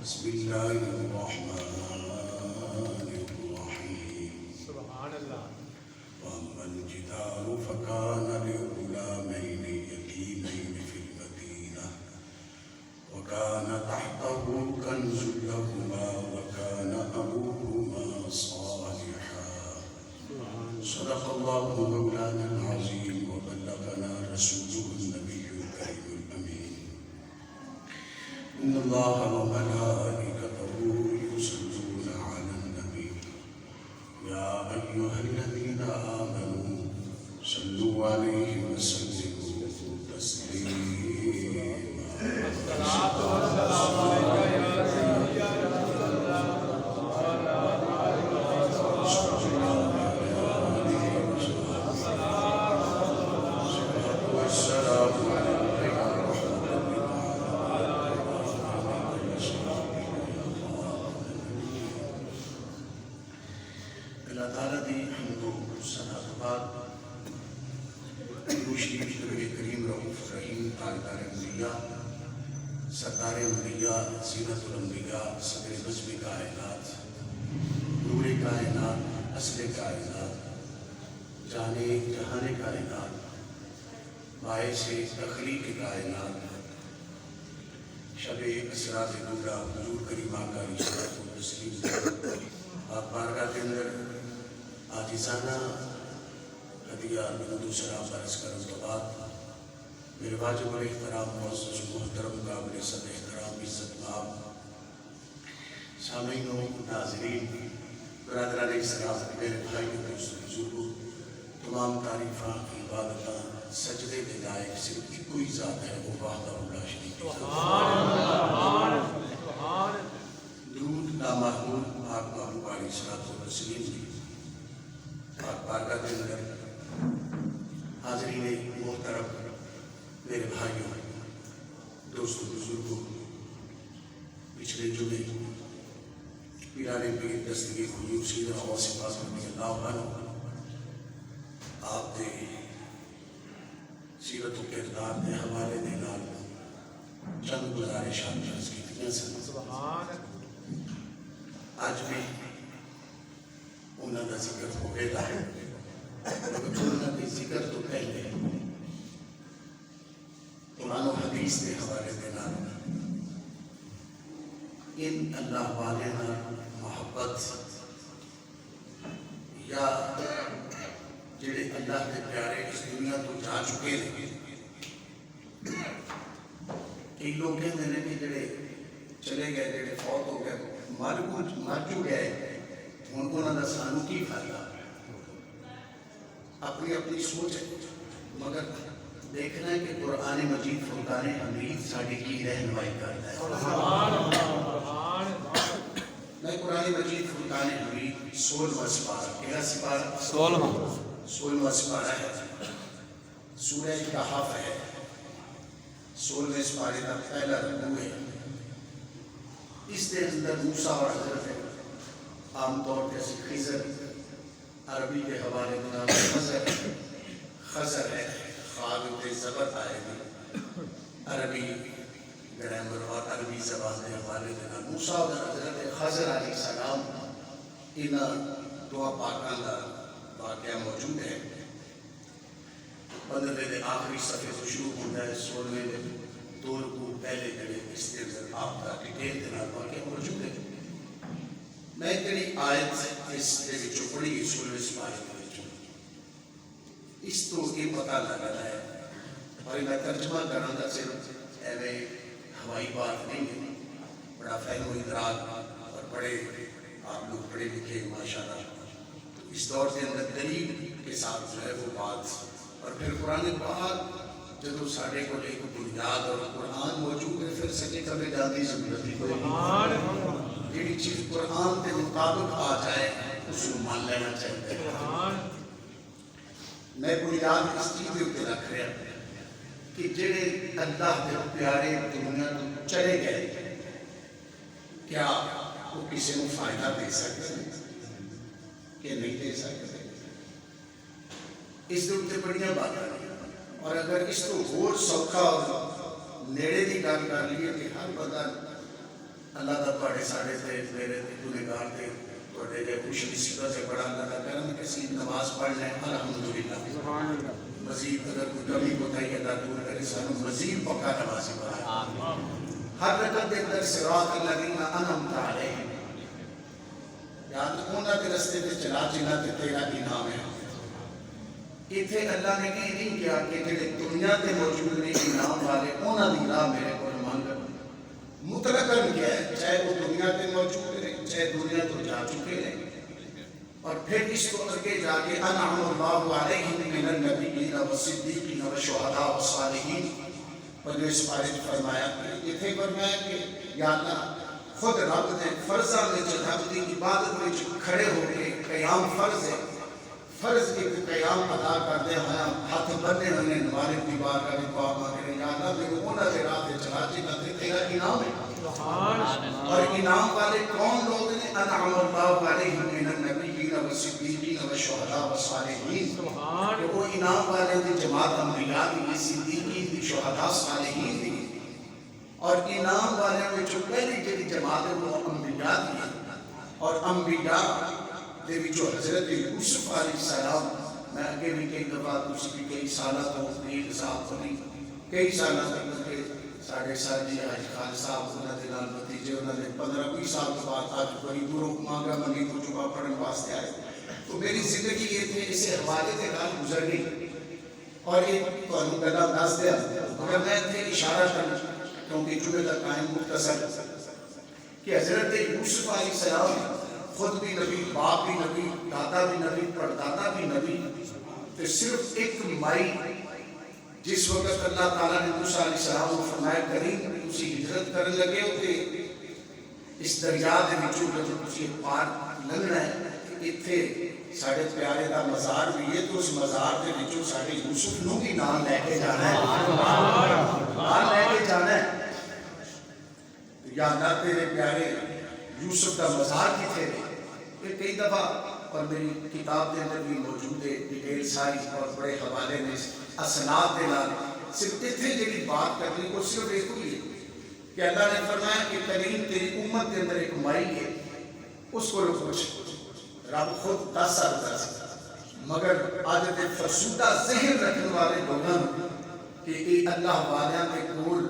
بسم الله الرحمن الرحيم. سبحان اللہ. وأما الجدار فكان لغلامين يتيمين في المدينة وكان تحته كنز لهما وكان أبوهما صالحا. صدق الله مولانا العظيم وبلغنا رسوله النبي الكريم الأمين. إن الله وملائكته يصلون على النبي يا أيها الذين آمنوا صلوا عليه وسلموا تسليما. الصلاة والسلام عليك يا سيدي يا رسول الله وعلى آله والسلام اللہ تعالیٰ دی حمد و ثنا کے بعد شریف نبی کریم رؤوف رحیم تاجدار انبیاء سردار انبیاء زینت الانبیاء صدر نظم کائنات نور کائنات اصل کائنات جانے جہان کائنات باعث تخلیق کائنات شب اسراء دورہ حضور کریم آقا علیہ الصلوۃ والتسلیم آپ بارگاہ کے اندر عاجزانہ ہدیہ محمد السلام برس کرنے کے بعد میرے واجب الاحترام معزز محترم قابل صد احترام عزت مآب سامعین و ناظرین برادران اسلام میرے بھائی و بزرگوں تمام تعریفاں عبادتاں سجدے کے لائق صرف کوئی ذات ہے وہ وحدہ لا شریک له. درود نامحمود پاک محبوب علیہ الصلوۃ والتسلیم کی پاک بارگاہ کے اندر حاضرین محترم میرے بھائیوں دوستوں بزرگوں پچھلے جمعے پیران پیر دستگیر حضور سیدنا غوث پاک رضی اللہ عنہ آپ دے سیرت و کردار کے حوالے دے نال چند گزارشات عرض کیتیاں سن. آج بھی انہوں کا ذکر ہو گیا ہے مگر انہوں کے ذکر تو پہلے قرآن و حدیث کے حوالے دے نال ان اللہ والے نال محبت یا جڑے اللہ کے پیارے اس دنیا تو جا چکے ہیں کئی لوگ کہتے ہیں کہ جڑے چلے گئے جڑے فوت ہو گئے مر چکے ہیں انہوں نے سانو کی فائدہ اپنی اپنی سوچ ہے مگر دیکھنا ہے کہ قرآن مجید فرقان حمید ساڑھی کی رہنمائی کرتا ہے. میں قرآن مجید فرقان حمید 16واں سپارہ کیا سپارہ 16واں سپارہ ہے سورہ کہف ہے 16ویں سپارے کا پہلا رکوع ہے. اس کے اندر موسیٰ اور حضرت عام طور پر خضر عربی کے حوالے میں نام خضر ہے خواب زبر آئے گی عربی گرامر اور عربی زبان کے حوالے میں نام موسیٰ اور حضرت خضر علیہ السلام ان دعا پاکاں کا واقعہ موجود ہے. 15 آخری صفحے سے شروع ہوتا ہے 16ویں میں 2 رکوع پہلے جڑے اس کے اندر آپ کا ڈیٹیل دینا واقعہ موجود ہے. میں جڑی آیت اس دے وچوں پڑھی 16ویں سپارے کے وچ اس تو یہ پتہ لگتا ہے اور میں ترجمہ کرنا دا صرف ایویں ہوائی بات نہیں ہے بڑا فہم و ادراک اور بڑے آپ لوگ پڑھے لکھے ماشاءاللہ اس دور کے اندر دلیل کے ساتھ جو ہے وہ بات اور پھر قرآن پاک جب ساڑھے کو ایک بنیاد اور قرآن موجود ہے پھر سچے کبھی جاتی ضرورت ہی کوئی جیڑی چیز قرآن کے مطابق آ جائے اس کو مان لینا چاہیے. سبحان میں بنیاد اس چیز کے اوپر رکھ رہا کہ جڑے اللہ کے پیارے دنیا تو چلے گئے کیا وہ کسی کو فائدہ دے سکتے ہیں کہ نہیں دے سکتے. اس کے اوپر بڑیاں باتیں اور اگر اس کو اور سوکھا اور نیڑے کی گل کر لیے کہ ہر بندہ اللہ کا پاڑے ساڑے سے میرے گنہگار تھے بڑے دے خوش نصیبت سے بڑا اللہ کا کرم کسی نماز پڑھ لیں الحمدللہ. مزید اگر کوئی کمی کوتاہی اللہ دور کرے سانو مزید پکا نمازی بنائے. ہر رکعت کے اندر صراط الذین انعمت علیہم یاد ہونا کے رستے پہ چلا جنہ تے تیرا انعام ہے. اتنے اللہ نے یہ نہیں کیا کہ جڑے دنیا تے موجود نے انعام والے انہاں دی راہ میرے کو مانگ مطلقاً کیا ہے چاہے وہ دنیا تے موجود ہیں چاہے دنیا تو جا چکے ہیں. اور پھر اس کو آگے جا کے انعم اللہ علیہم من النبیین والصدیقین والشہداء والصالحین پر اس بارے فرمایا اتنے فرمایا کہ یا اللہ خود رب نے فرضاں میں رب کی عبادت میں کھڑے ہو کے قیام فرض ہے فرض کے قیام ادا کرتے ہیں ہاتھ بندے ہوئے ہمارے دیوار کا بھی دعا مانگے یا اللہ میرے انہاں دے راہ تے چلا جنہ تے تیرا انعام ہے. اور انعام والے کون لوگ ہیں؟ انعم اللہ علیہم من النبیین والصدیقین والشہداء والصالحین. کہ وہ انعام والے دی جماعت انبیاء دی صدیقین دی شہداء صالحین دی. اور انعام والے میں جو پہلی جڑی جماعت ہے وہ انبیاء دی ہے. اور انبیاء دے بھی جو حضرت یوسف علیہ السلام میں اگے بھی کئی دفعہ کچھ بھی کئی سالہ تو ایک صاحب کو نہیں کئی سالہ تک کے ساڑھے سال جی آج خال صاحب انہوں نے نال بتیجے انہوں نے 15-20 سال کے بعد آج بڑی دوروں مانگا منی تو چکا پڑھنے واسطے آئے. تو میری زندگی یہ تھے اسے حوالے کے گال گزر گئی اور ایک تو انہوں گلا انداز دیا مگر میں تھے اشارہ کرنا کیونکہ جمعہ کا قائم مختصر کہ حضرت یوسف علیہ السلام خود بھی نبی باپ بھی نبی دادا بھی نبی پردادا بھی نبی. تو صرف ایک مائی جس وقت اللہ تعالیٰ نے موسیٰ علیہ السلام کو فرمایا کریم اسی ہجرت کرنے لگے ہوتے اس دریا دے وچوں جب اسی پار لگنا ہے اتھے ساڑھے پیارے دا مزار بھی ہے تو اس مزار دے وچوں ساڑھے یوسف نو بھی نام لے کے جانا ہے نام لے کے جانا ہے. یا اللہ تیرے پیارے یوسف کا مزار کی تھے یہ کئی دفعہ اور میری کتاب دے اندر بھی موجود ہے ڈیٹیل ساری اور بڑے حوالے میں اسناد دے نال صرف اتنے جڑی بات کرنی کو صرف ایک ہوئی ہے کہ اللہ نے فرمایا کہ کریم تیری امت کے اندر ایک مائی ہے اس کو پوچھ رب خود 10 سال کا مگر عادت فرسودہ ذہن رکھنے والے لوگوں کہ اے اللہ والیاں کے کول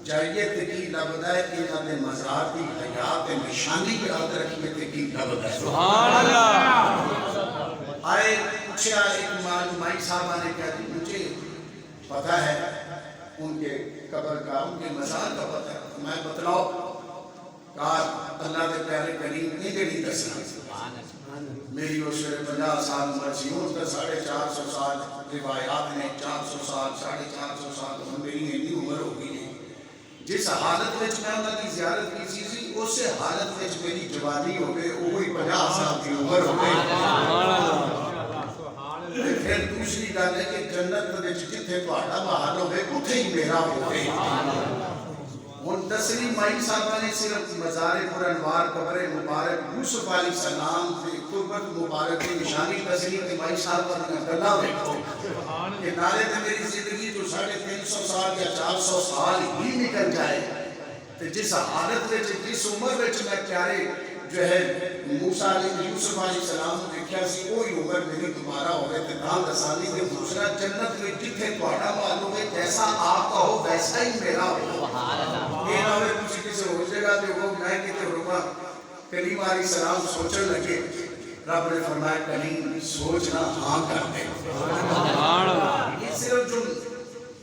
جائیے تکی لبدا ہے انہاں دے مزار دی حیات نشانی پہ یاد رکھیے تکی لبدا ہے. سبحان اللہ. آئے پوچھا ایک مائی صاحبہ نے کہا کہ مجھے پتہ ہے ان کے قبر کا ان کے مزار کا پتہ ہے میں بتلاؤ کہا اللہ دے پیارے کریم نے جڑی دسنا میری وہ شعر 50 سال عمر سی اس کا 450 سال روایات نے 400 سال 450 سال میری اتنی عمر ہو گئی ہے. جس حالت میں میں انہوں کی زیارت کی سی اس حالت میں میری جوانی ہو گئے وہی 50 سال کی عمر ہو گئی. پھر دوسری گل ہے کہ جنت میں جتنے تہاڈا محل ہوے اوتھے ہی میرا ہوے. ہن دسویں مائی صاحبہ نے صرف مزار پر انوار قبر مبارک یوسف علیہ السلام کی قربت مبارک کی نشانی دسویں تے مائی صاحبہ نے گلاں ویکھو کہ نالے تے میری زندگی جو 350 سال یا 400 سال ہی نکل جائے تے جس حالت وچ جس عمر وچ میں پیارے جو ہے موسیٰ علیہ یوسف علیہ السلام کو دیکھا سی وہی عمر میری دوبارہ ہوئے تے نام دسانی تے دوسرا جنت میں جتنے تہاڈا محل ہوے جیسا آپ کا ہو ویسا ہی میرا ہو. یہ نہ ہوئے کسی کسی ہو جگہ تے وہ میں کتے ہوگا. کلیم علیہ السلام سوچن لگے رب نے فرمایا کلیم سوچنا ہاں کر دے. یہ صرف جو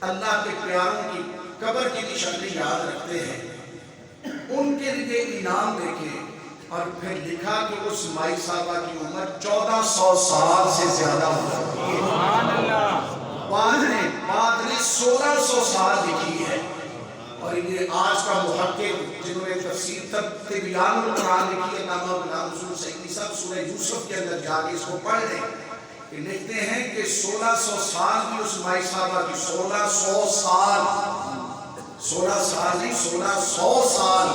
اللہ کے پیاروں کی قبر کی نشانی یاد رکھتے ہیں ان کے لیے انعام دیکھیں. اور پھر لکھا کہ اس مائی صاحبہ کی عمر 1400 سال سے زیادہ ہو چکی ہے. بعد نے 1600 سال لکھی ہے اور یہ آج کا محقق جنہوں نے تفسیر تبیان القرآن لکھی ہے علامہ غلام رسول سعیدی صاحب سورہ یوسف کے اندر جا کے اس کو پڑھ لیں کہ لکھتے ہیں کہ 1600 سال کی اس مائی صاحبہ کی 1600 سال 16 سال نہیں 1600 سال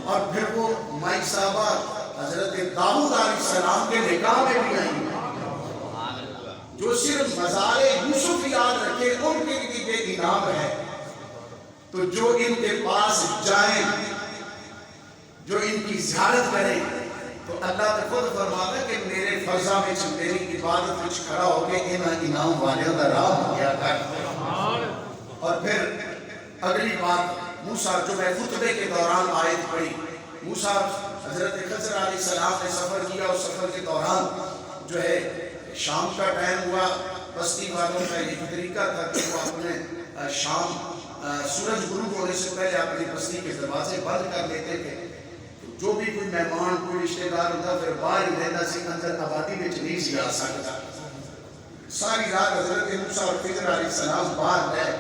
اور پھر وہ مائی صاحبہ حضرت داؤد علیہ السلام کے نکاح میں بھی آئیں جو صرف مزار یوسف یاد رکھے ان کے لیے یہ انعام ہے تو جو ان کے پاس جائیں جو ان کی زیارت کریں تو اللہ نے خود فرماتا کہ میرے فضا میں میری عبادت میں کھڑا ہو کے ان انعام والوں کا راہ ہو گیا کر اور پھر اگلی بات موسیٰ جو میں خطبے کے دوران آیت پڑھی موسیٰ حضرت خضر علیہ السلام نے سفر کیا اور سفر کے دوران جو ہے شام کا ٹائم ہوا بستی والوں کا یہ طریقہ تھا کہ وہ اپنے شام سورج غروب ہونے سے پہلے اپنی بستی کے دروازے بند کر لیتے تھے جو بھی کوئی مہمان کوئی رشتہ دار ہوتا پھر باہر ہی رہتا سی اندر آبادی میں نہیں سی آ سکتا ساری رات حضرت موسیٰ اور خضر علیہ السلام باہر رہے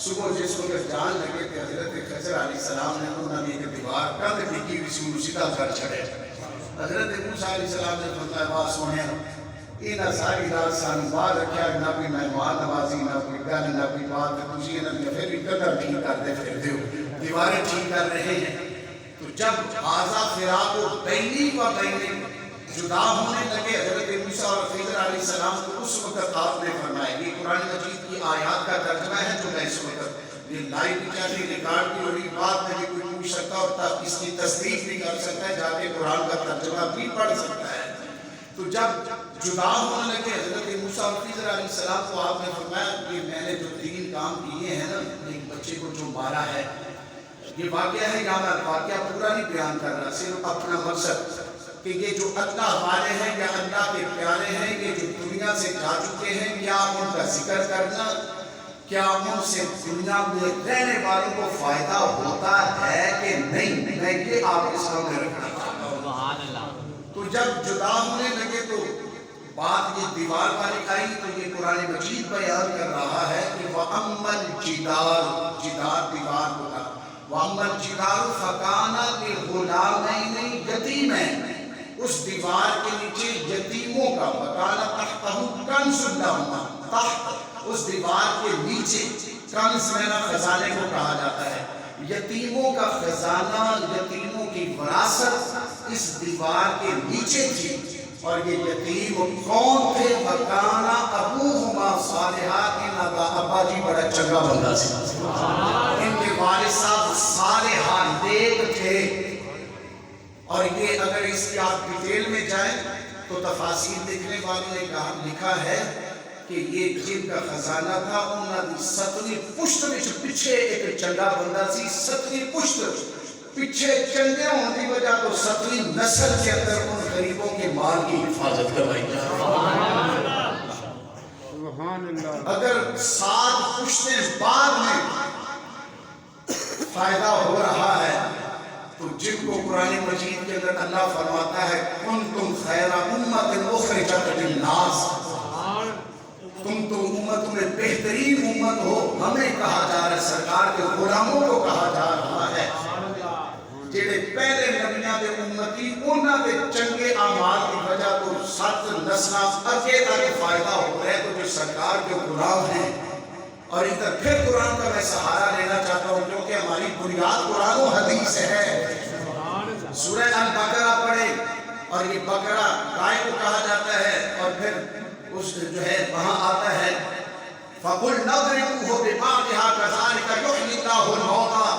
صبح جس وقت جان لگے کہ حضرت خضر علیہ السلام نے انہوں نے ایک دیوار کند لکھی ہوئی سی سیدھا گھر چڑھے حضرت موسیٰ علیہ السلام نے فرمایا بات سونے انہاں ساری رات سان باہر رکھا نہ کوئی مہمان نوازی نہ کوئی گل نہ کوئی بات تسی انہاں نے پھر بھی قدر ٹھیک کرتے پھرتے ہو دیواریں ٹھیک کر رہے ہیں تو جب آزا فراق و بینی و بینی جدا ہونے لگے حضرت موسیٰ اور خضر علیہ السلام کو اس وقت آپ نے فرمایا یہ قرآن مجید کی آیات کا ترجمہ ہے جو میں اس وقت یہ لائیو بھی چاہتی ریکارڈ کی ہوئی بات میں کوئی پوچھ سکتا اور اس کی تصدیق بھی کر سکتا ہے جا کے قرآن کا ترجمہ بھی پڑھ سکتا ہے تو جب جدا ہونے لگے حضرت موسیٰ اور خضر علیہ السلام کو آپ نے فرمایا کہ میں نے جو 3 کام کیے ہیں نا ایک بچے کو جو مارا ہے یہ واقعہ ہے یا میں واقعہ پورا نہیں بیان کر رہا صرف اپنا مقصد کہ یہ جو اللہ والے ہیں یا اللہ کے پیارے ہیں یہ جو دنیا سے جا چکے ہیں کیا ان کا ذکر کرنا کیا ان سے دنیا میں رہنے والوں کو فائدہ ہوتا ہے کہ نہیں میں یہ آپ کے سامنے رکھنا چاہتا ہوں تو جب جدا ہونے لگے تو بات یہ دیوار والی آئی تو یہ قرآن مجید بیان کر رہا ہے کہ وَأَمَّا الْجِدَارُ جدار دیوار ہوگا وَأَمَّا الْجِدَارُ فَكَانَ لِغُلَامَيْنِ یتیمین اس دیوار کے نیچے یتیموں کا وَكَانَ تَحْتَهُ كَنْزٌ لَهُمَا تحت اس دیوار کے نیچے کنز میں خزانے کو کہا جاتا ہے یتیموں کا خزانہ یتیموں کی وراثت اس دیوار کے نیچے تھی اور یہ یتیم کون تھے وَكَانَ أَبُوهُمَا صَالِحًا ان کا ابا جی بڑا چنگا بندہ سی ان کے والد صاحب صالحان نیک تھے اور یہ اگر اس کی آپ ڈیٹیل میں جائیں تو تفاسیر لکھنے والوں نے لکھا ہے کہ یہ جن کا خزانہ تھا انہاں دی 7ویں پشت وچ پیچھے ایک چنگا بندہ سی 7ویں پشت پیچھے چنگے ہونے کی وجہ تو 7ویں نسل کے اندر ان غریبوں کے مال کی حفاظت کروائی اگر 7 پشتیں بعد میں فائدہ ہو رہا ہے تو جن کو قرآن مجید کے اندر اللہ فرماتا ہے کنتم خیر امت اخرجت للناس تم تو امت میں بہترین امت ہو ہمیں کہا جا رہا ہے سرکار کے غلاموں کو کہا جا رہا ہے جڑے پہلے نبیاں دے امتی انہاں دے چنگے اعمال کی وجہ تو 7 نسلاں اگے تک فائدہ ہو رہے تو جو سرکار کے غلام ہیں اور ادھر پھر قرآن کا میں سہارا لینا چاہتا ہوں کیونکہ ہماری بنیاد قرآن و حدیث ہے سورہ البقرہ پڑھے اور یہ بقرہ گائے کو کہا جاتا ہے اور پھر اس جو ہے وہاں آتا ہے فَقُلْ نَضْرِبُوهُ بِبَعْضِهَا كَذَلِكَ يُحْيِي اللَّهُ الْمَوْتَىٰ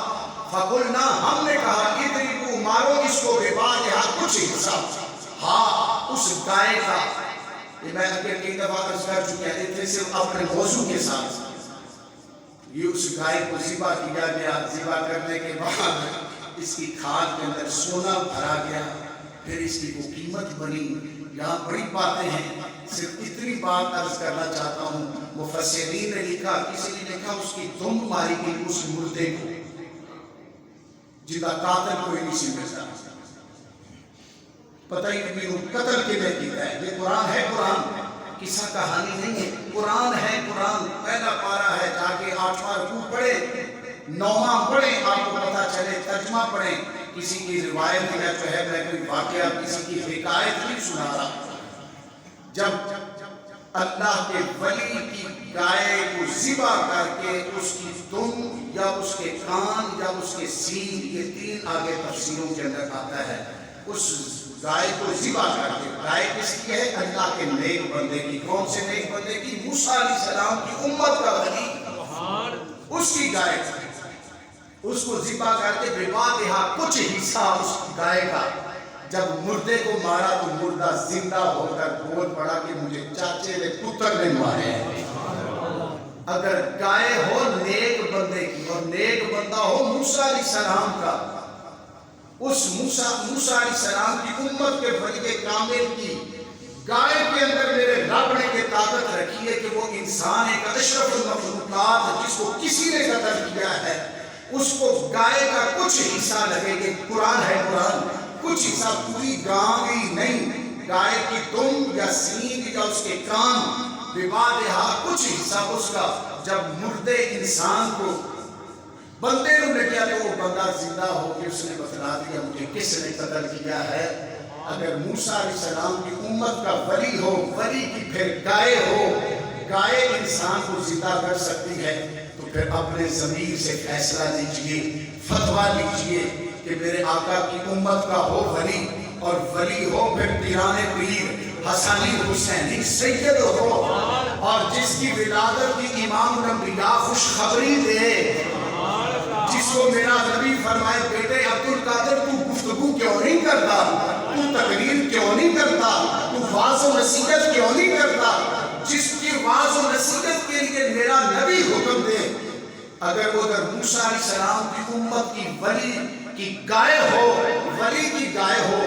فَقُلْنَا ہم نے کہا اِدْرِبُوهُ مارو اس کو بِبَعْضِهَا کچھ حصہ ہاں اس گائے کا یہ میں اگر ایک دفعہ عرض کر چکے ہیں تھے صرف اپنے موضوع کے ساتھ یہ اس گائے کو ذبح کیا گیا ذبح کرنے کے بعد اس کی کھال کے اندر سونا بھرا گیا پھر اس کی وہ قیمت بنی یہاں بڑی باتیں ہیں صرف اتنی بات عرض کرنا چاہتا ہوں مفسرین نے لکھا کسی نے لکھا اس کی دم ماری گئی اس مردے کو جدا قاتل کوئی نہیں سی ملتا پتہ ہی نہیں قتل کے لئے کیتا ہے یہ قرآن ہے قرآن قصہ کہانی نہیں ہے قرآن ہے قرآن پہلا پارہ ہے جا کے 8واں رکوع پڑھے نوما پڑھیں آپ کو پتہ چلے، ترجمہ پڑھیں، کسی کی روایت یا جو ہے میں کوئی واقعہ کسی کی حکایت نہیں سنا رہا۔ جب اللہ کے ولی کی گائے کو ذبح کر کے اس کی دم یا اس کے کان یا اس کے سینگ، یہ تین آگے تفسیروں کے اندر آتا ہے، اس گائے کو ذبح کر کے، گائے کس کی ہے؟ اللہ کے نیک بندے کی۔ کون سے نیک بندے کی؟ موسیٰ علیہ السلام کی امت کا ولی، اس کی گائے، اس کو ذبح کر کے بِوَادِہَا، کچھ حصہ اس گائے کا، جب مردے کو مارا تو مردہ زندہ ہو کر بول پڑا کہ مجھے چاچے نے پتر نے مارے ہیں۔ اگر گائے ہو نیک بندے کی اور نیک بندہ ہو موسیٰ علیہ السلام کا، اس موسیٰ علیہ السلام کی امت کے ولی کامل کی گائے کے اندر میرے رب نے یہ طاقت رکھی ہے کہ وہ انسان ایک اشرف المخلوقات جس کو کسی نے قتل کیا ہے، اس کو گائے کا کچھ حصہ لگے گا۔ قرآن ہے، قرآن کچھ حصہ، پوری گاؤں نہیں، گائے کی دم یا سینگ یا اس کے کان، بِوَادِہَا، کچھ حصہ اس کا جب مردے انسان کو بندے نے لگیا تو وہ بندہ زندہ ہو کے اس نے بتلا دیا مجھے کس نے قتل کیا ہے۔ اگر موسیٰ علیہ السلام کی امت کا ولی ہو، ولی کی پھر گائے ہو، گائے انسان کو زندہ کر سکتی ہے، تو پھر اپنے ضمیر سے فیصلہ لیجئے، فتویٰ لیجئے کہ میرے آقا کی امت کا ہو ولی، اور ولی ہو پھر پیران پیر حسنی حسینی سید ہو، اور جس کی ولادت کی امام الانبیاء خوشخبری دے، جس کو میرا نبی فرمائے بیٹے عبدالقادر تو گفتگو کیوں نہیں کرتا، تو تقریر کیوں نہیں کرتا، تو واعظ و نصیحت کیوں نہیں کرتا، جس کی واعظ و نصیحت کے لیے میرا نبی حکم دے۔ اگر وہ اگر موسیٰ علیہ السلام کی امت کی ولی کی گائے ہو، ولی کی گائے ہو،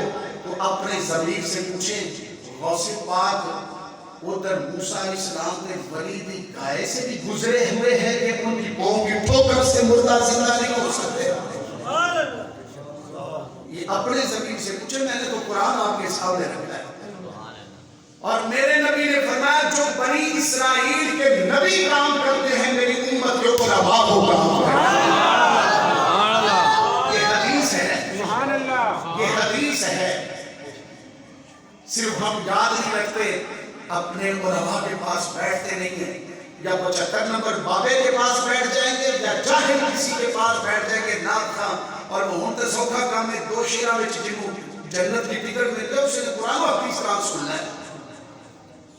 تو اپنے ضمیر سے پوچھیں، غوث پاک ادھر موسیٰ علیہ السلام نے ولی دی گائے سے بھی گزرے ہوئے ہیں کہ ان کی پاؤں کی ٹھوکر سے مردہ زندہ نہیں ہو سکتے؟ یہ اپنے ضمیر سے پوچھیں، میں نے تو قرآن آپ کے سامنے رکھا ہے، اور میرے نبی نے فرمایا جو بنی اسرائیل کے نبی کام کرتے ہیں میری امت کے اوپر عذاب ہوگا۔ یہ حدیث ہے، یہ حدیث ہے، صرف ہم یاد نہیں رکھتے، اپنے علماء کے پاس بیٹھتے نہیں ہیں، یا 75 نمبر بابے کے پاس بیٹھ جائیں گے یا جاہل کسی کے پاس بیٹھ جائیں گے نات خاں، اور وہ ہونتے سوکھا کام میں دو شیرہ میں جنہوں جنت کی ٹکٹ ملتے ہیں، اسے قرآن و حدیث قرآن سننا ہے۔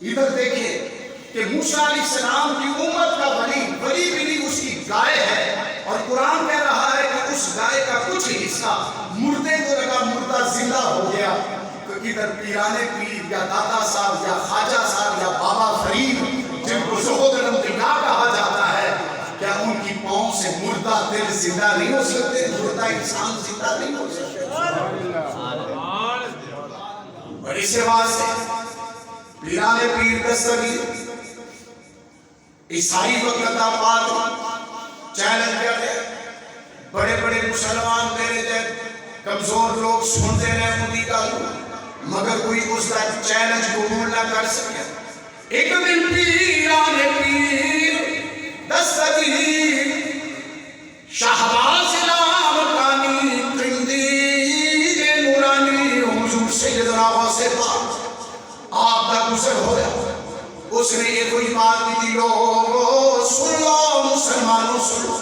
ادھر دیکھیں کہ موسیٰ علیہ السلام کی امت کا ولی بھی نہیں، اس کی گائے ہے، اور قرآن کہہ رہا ہے کہ اس گائے کا کچھ حصہ مردے کو لگا مردہ زندہ ہو گیا، تو ادھر پیران پیر یا دادا صاحب یا خواجہ صاحب یا بابا فرید جن کو زہد الانبیاء کہا جاتا ہے، کیا ان کی پاؤں سے مردہ دل زندہ نہیں ہو سکتے، مردہ انسان زندہ نہیں ہو سکتے؟ بڑی سے واسطے پیران پیر دستگیر عیسائی وقت آباد چیلنج کرتے، بڑے بڑے مسلمان میرے جیسے کمزور لوگ سنتے رہے ان کی گل، مگر کوئی اس کا چیلنج قبول نہ کر سکے۔ ایک دن پیران پیر دستگیر شہباز لامکانی قندیل نورانی حضور سیدنا غوث پاک آپ کا گزر ہو رہا، اس نے یہ کوئی بات کی تھی، لوگو سن لو مسلمانوں سنو،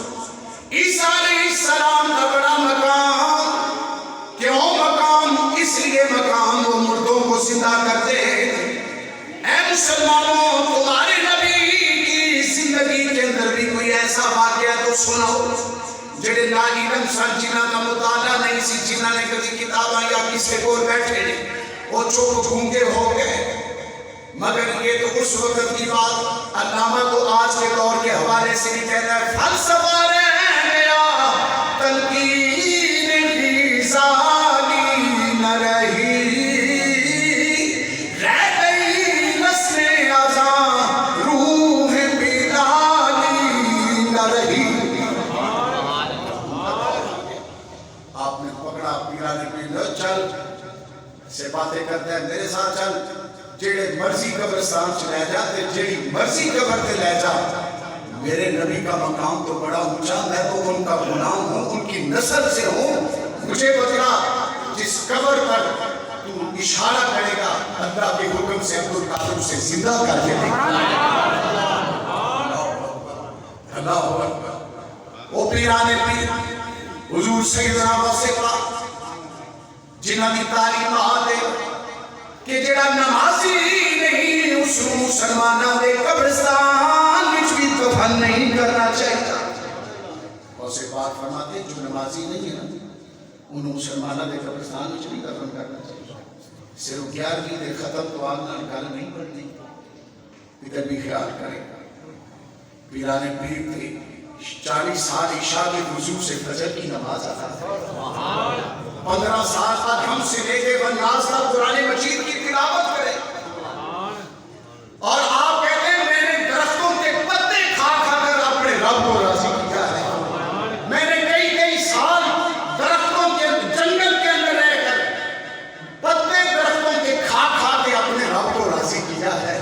عیسیٰ علیہ السلام کا بڑا مقام، کیوں مقام؟ اس لیے مقام وہ مردوں کو زندہ کرتے ہیں۔ اے مسلمانوں تمہارے نبی کی زندگی کے اندر بھی کوئی ایسا واقعہ تو سنو جڑے لا علم سن جنہاں کا مطالعہ نہیں سی، جنہاں نے کبھی کتاباں یا کسی کو بیٹھے نہیں، وہ چوک گھونگے ہو گئے۔ مگر یہ تو اس وقت کی بات، علامہ تو آج کے دور کے حوالے سے بھی کہتا ہے فلسفہ رہ گیا تلقین غزالی نہ رہی، رہ گئی نسل ازاں روح بلالی نہ رہی۔ آپ نے پکڑا پیرانے پیر، چل سے باتیں کرتے ہیں، میرے ساتھ چل، جیڑے مرضی قبرستان چ لے جا تے جیڑی مرضی قبر تے لے جا، میرے نبی کا مقام تو بڑا اونچا، میں تو ان کا غلام ہوں، ان کی نسل سے ہوں. مجھے بتلا جس قبر پر تو اشارہ کرے گا اللہ کے حکم سے عبد القادر اسے زندہ کر کے دے گا. اللہ اکبر. وہ پیرانے پیر حضور سیدنا واسقہ جنہاں کی تعلیم آتے کہ جڑا نمازی نہیں اس مسلمانہ دے قبرستان وچ بھی دفن نہیں کرنا چاہیے. اسے بات فرماتے جو نمازی نہیں ہے نا انہوں مسلمانہ دے قبرستان وچ بھی دفن کرنا چاہیے. صرف 11ویں دے ختم تو آنا گل نہیں پڑتی، ادھر بھی خیال کرے. پیرانے پیر تھے 40 سال عشاء کے وضو سے فجر کی نماز ادا کرے، 15 سال تک ہم سے لے کے والناس تک قرآن مجید کی تلاوت کرے. اور آپ کہتے ہیں میں نے درختوں کے پتے کھا کھا کر اپنے رب کو راضی کیا ہے. میں نے کئی سال درختوں کے جنگل کے اندر رہ کر پتے درختوں کے کھا کھا کے اپنے رب کو راضی کیا ہے.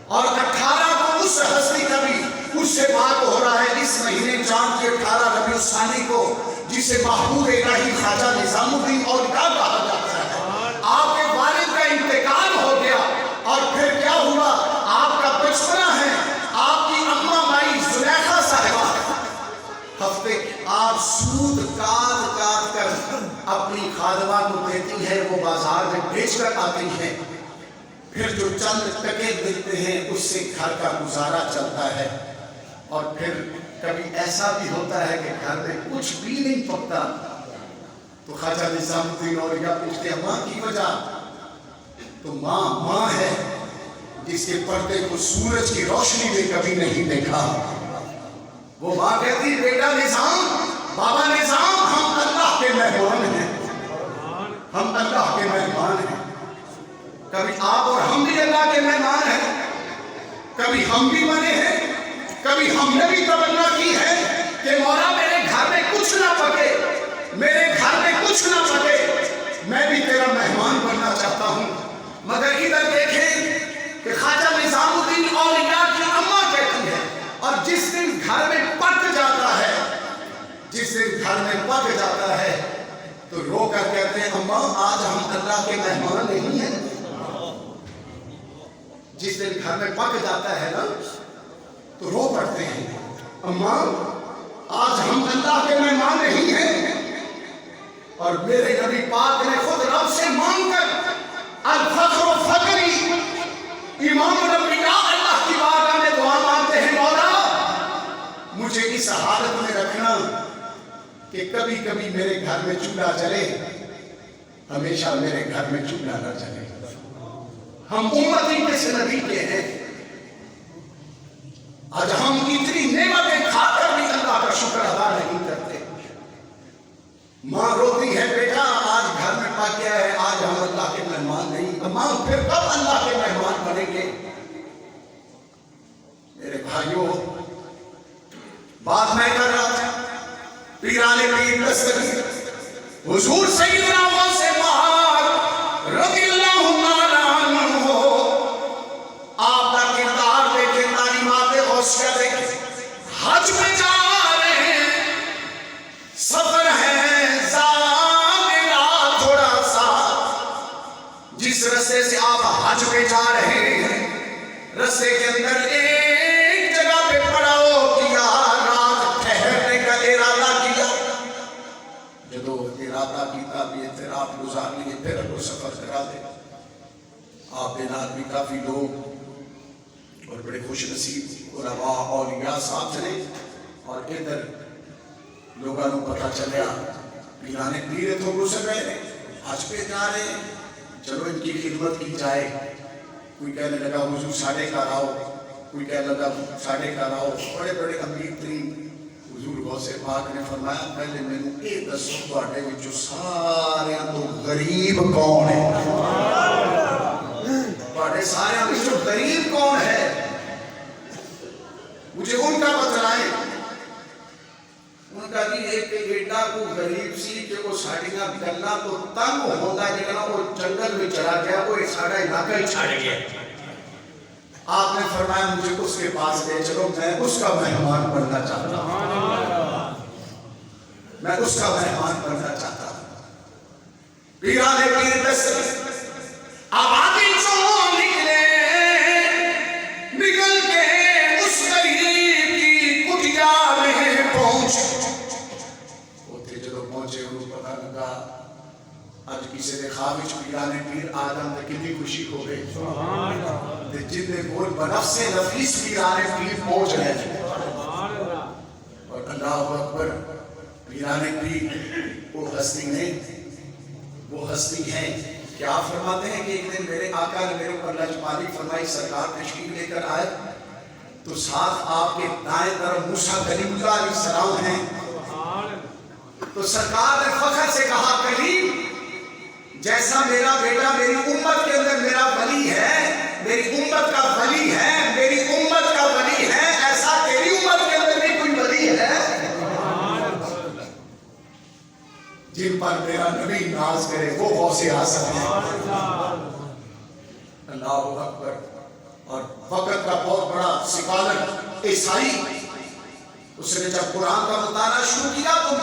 اور 18 کو اس ہستی کا بھی اس سے بات ہو رہا ہے اس مہینے چاند کے 18 ربیع الثانی کو، جسے محبوب الہی خواجہ نظام الدین اولیاء کہا جاتا ہے. آپ کے والد کا انتقال ہو گیا اور پھر کیا ہوا، آپ کا بچپنا ہے. آپ کی اماں مائی زلیخا صاحبہ ہفتے آپ سود کاٹ کر اپنی خادمہ کو دیتی ہے، وہ بازار میں بیچ کر آتی ہے. پھر جو چند ٹکے ملتے ہیں اس سے گھر کا گزارا چلتا ہے. اور پھر کبھی ایسا بھی ہوتا ہے کہ گھر میں کچھ بھی نہیں پکتا تو خواجہ نظام الدین اولیاء پوچھتے ہیں ماں کی وجہ؟ تو ماں ہے جس کے پردے کو سورج کی روشنی میں کبھی نہیں دیکھا. وہ ماں کہتی بیٹا نظام، بابا نظام، ہم اللہ کے مہمان ہیں، ہم اللہ کے مہمان ہیں. کبھی آپ اور ہم بھی اللہ کے مہمان ہیں، کبھی ہم بھی بنے ہیں، کبھی ہم نے بھی تمنا کی ہے کہ مولا میرے گھر میں کچھ نہ پکے، میرے گھر میں کچھ نہ پکے، میں بھی تیرا مہمان بننا چاہتا ہوں. مگر ادھر دیکھیں کہ خواجہ نظام الدین اولیاء کی اماں کہتی ہے، اور جس دن گھر میں پک جاتا ہے، جس دن گھر میں پک جاتا ہے تو رو کر کہتے ہیں اماں آج ہم اللہ کے مہمان نہیں ہیں. جس دن گھر میں پک جاتا ہے نا تو رو پڑتے ہیں اماں آج ہم اللہ کے مہمان نہیں ہیں. اور میرے نبی پاک نے خود رب سے مانگ کر الفخر و فقری امام الانبیاء اللہ کی بارگاہ میں دعا مانگتے ہیں مولا مجھے اس حالت میں رکھنا کہ کبھی کبھی میرے گھر میں چولہا جلے، ہمیشہ میرے گھر میں چولہا نہ جلے. ہم امتی کس نبی کے ہیں؟ آج ہم اتنی نعمتیں کھا کر بھی اللہ کا شکر ادا نہیں کرتے. ماں روتی ہے بیٹا آج گھر میں پک گیا ہے، آج ہم اللہ کے مہمان نہیں. ماں پھر کب اللہ کے مہمان بنیں گے؟ میرے بھائیوں بات میں کر رہا تھا پیرانے پیر دستگیر حضور سیدنا واسقہ رضی اللہ عنہ، آپ کا کردار دیکھیں، تعلیمات غوث کا دیکھیں. حج پہ جا رہے ہیں، سفر ہے زاملہ تھوڑا سا، جس رستے سے آپ حج پہ جا رہے ہیں رستے کے اندر ایک جگہ پہ پڑاؤ کیا، رات ٹھہرنے کا ارادہ کیا. جدو ارادہ کیتا بھی اعتراف گزار لیے پھر وہ سفر کرا دے. آپ کے نال بھی کافی لوگ اور بڑے خوش نصیب علماء اولیاء صاحب چلے، اور ادھر لوگوں کو پتہ چلیا پیرانے پیر تو گزر رہے حج پہ جا رہے ہیں، چلو ان کی خدمت کی جائے. کوئی کہنے لگا حضور ساڑھے کا راؤ، کوئی کہنے لگا ساڑھے کا راؤ. بڑے بڑے امیر ترین حضور غوث پاک نے فرمایا پہلے میں نے یہ دسو تواڈے وچوں سارے تو غریب کون ہے؟ تواڈے سارے وچوں غریب کون ہے؟ مجھے ان کا بتلائیں. ان کا بھی ایک ایڈا کو غریب سی کہ وہ ساڑیاں گلاں تو تنگ ہوتا جڑا وہ جنگل میں چلا گیا، وہ ساڑا علاقہ ہی چھڑ گیا. آپ نے فرمایا مجھے اس کے پاس لے چلو، میں اس کا مہمان بننا چاہتا ہوں، میں اس کا مہمان بننا چاہتا ہوں۔ پیرانے پیر دست آبادی جو نکل کے اس غریب کی کٹیا میں پہنچے، اوتھے جدو پہنچے انہوں پتہ لگا اج کسی نے خواب وچ پیرانے پیر آدم تے کتنی خوشی ہو گئی تے جتنے کول بنفس نفیس پیرانے پیر پہنچ رہے تھے۔ اور اللہ اکبر، پیرانے پیر وہ ہستی نہیں، وہ ہستی ہیں کہ آپ فرماتے ہیں کہ ایک دن میرے آقا نے میرے اوپر لجپالی فرمائی، سرکار تشریف لے کر آئے تو ساتھ آپ کے دائیں طرف موسیٰ کلیم اللہ علیہ السلام ہیں، تو سرکار نے فخر سے کہا کلیم جیسا میرا بیٹا میری امت کے اندر میرا ولی ہے، میری امت کا ولی ہے، میری امت کا ولی ہے، ایسا تیری امت کے اندر بھی کوئی ولی ہے جن پر میرا نبی ناز کرے، وہ غوث اعظم ہے۔ اللہ اکبر۔ اور وقت کا بہت بڑا سکالر عیسائی، اس نے جب قرآن کا مطالعہ شروع کیا تو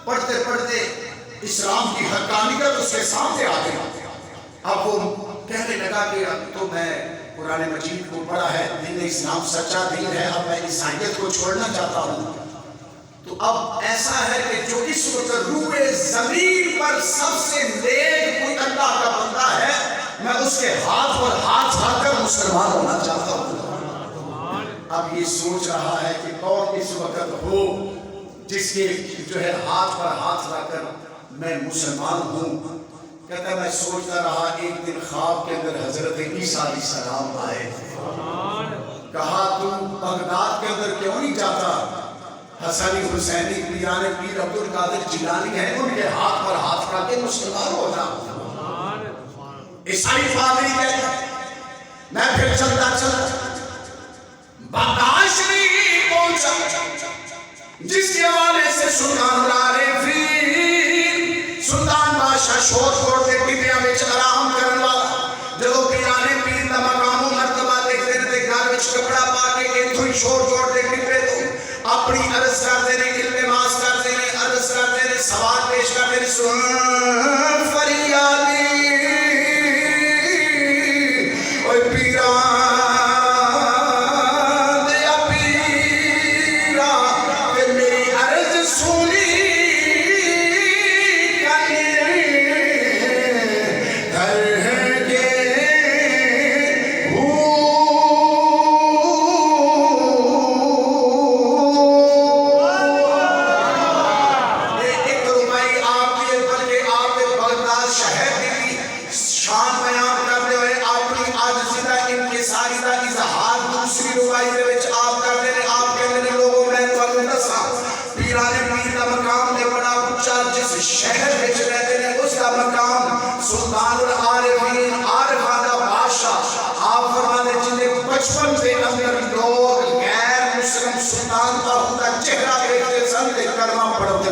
پڑھتے پڑھتے اسلام کی حقانیت اس کے سامنے آ گئی۔ اب وہ کہنے لگا کہ اب تو میں قرآن مجید کو پڑھا ہے، دین اسلام سچا دین ہے، اب میں عیسائیت کو چھوڑنا چاہتا ہوں۔ تو اب ایسا ہے کہ جو اس وقت روئے زمین پر سب سے نیک کوئی اللہ کا بندہ ہے، میں اس کے ہاتھ پر ہاتھ رکھ کر مسلمان ہونا چاہتا ہوں۔ اب یہ سوچ رہا ہے کہ کون اس وقت ہو جس کے جو ہے ہاتھ پر ہاتھ رکھ کر میں مسلمان ہوں۔ کہتا ہے میں سوچتا رہا، ایک دن خواب کے اندر حضرت عیسیٰ علیہ السلام آئے، کہا تم بغداد کے اندر کیوں نہیں جاتا؟ حسنی حسینی پیرانے پیر عبد القادر جیلانی ہیں، ان کے ہاتھ پر ہاتھ رکھ کے مسلمان ہو جا۔ عیسائی پادری کہتا ہے میں پھر چلتا بغداد شریف پہنچا، جس کے حوالے سے سلطان العارفین سلطان بادشاہ شور چھوڑتے ٹپیاں وچ آرام کرن والا، جدو پیرانے پیر دا مقام و مرتبہ دیکھتے رہتے گھر وچ کپڑا پا کے اتھوں ہی شور چھوڑتے ٹپے تو اپنی عرض کرتے نے، التماس کرتے نے، عرض کرتے نے، سوال پیش کرتے نے، سن فریادی اوے پیران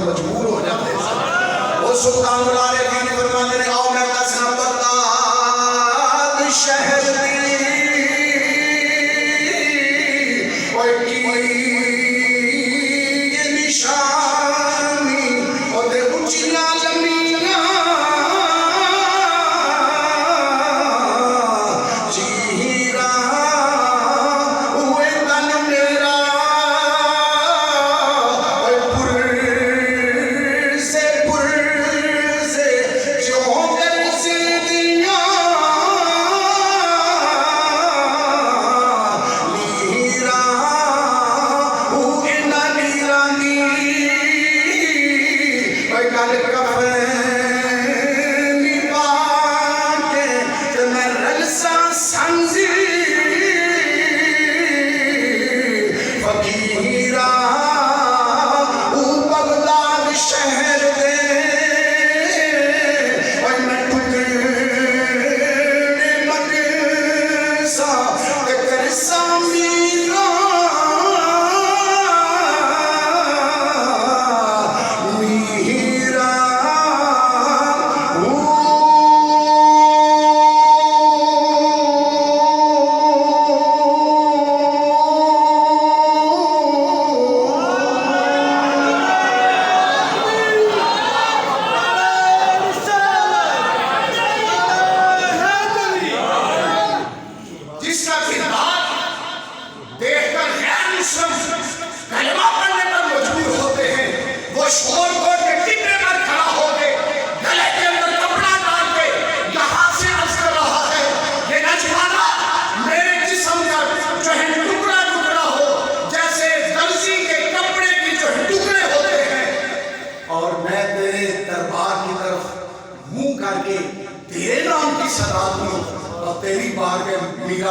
مجبور ہو جاتے ہیں۔ وہ سلطان العارفین فرماتے ہیں آؤ میں دسنا بغداد شہر دی یہ نشانی اور دے اچھیاں زمیناں چیرا ہوئے تن میرا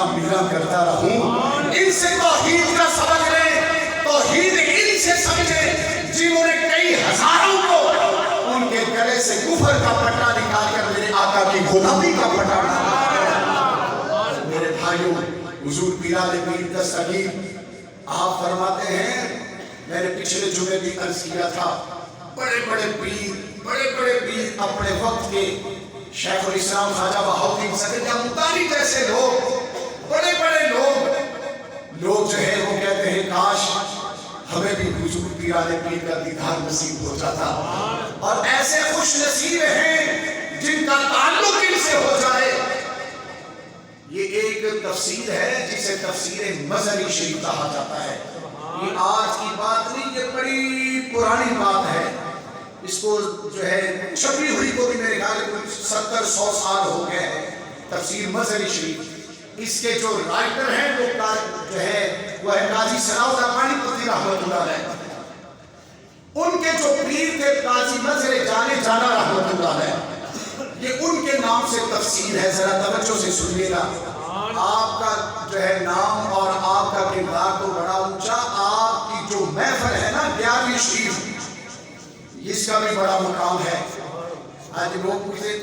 میرا میرا کرتا رہوں. ان سے توحید کا سبق لیں, توحید ان سے سمجھیں جنہوں نے کئی ہزاروں کو ان کے گلے سے کفر کا پٹا نکال کر میرے آقا کی غلامی کا پٹا ڈالا. میرے بھائیوں, حضور پیران پیر دستگیر آپ فرماتے ہیں, میں نے پچھلے جمعے بھی عرض کیا تھا, بڑے بڑے پیر اپنے وقت کے شیخ الاسلام خواجہ بہاؤالدین سکندری مطالعی جیسے لوگ, بڑے بڑے لوگ جو ہے وہ کہتے ہیں کاش ہمیں بھی حضور پیران پیر کا دیدار نصیب ہو جاتا. اور ایسے خوش نصیب ہیں جن کا تعلق ان سے ہو جائے. یہ ایک تفسیر ہے جسے تفسیر مظہری شریف کہا جاتا ہے. یہ آج کی بات نہیں, یہ بڑی پرانی بات ہے. اس کو جو ہے چھپی ہوئی کو بھی میرے خیال میں 70-100 سال ہو گئے ہیں. تفسیر مظہری شریف, اس کے جو رائٹر ہیں وہ جو ہے وہ ہے قاضی ثناء الرحمانی پتی رحمۃ اللہ علیہ. ان کے جو پیر تھے قاضی مظہر جانے جانا رحمۃ اللہ علیہ, یہ ان کے نام سے تفسیر ہے. ذرا توجہ سے سنیے گا. آپ کا جو ہے نام اور آپ کا کردار تو بڑا اونچا, آپ کی جو محفل ہے نا 11ویں شریف, اس کا بھی بڑا مقام ہے. آج لوگ پوچھتے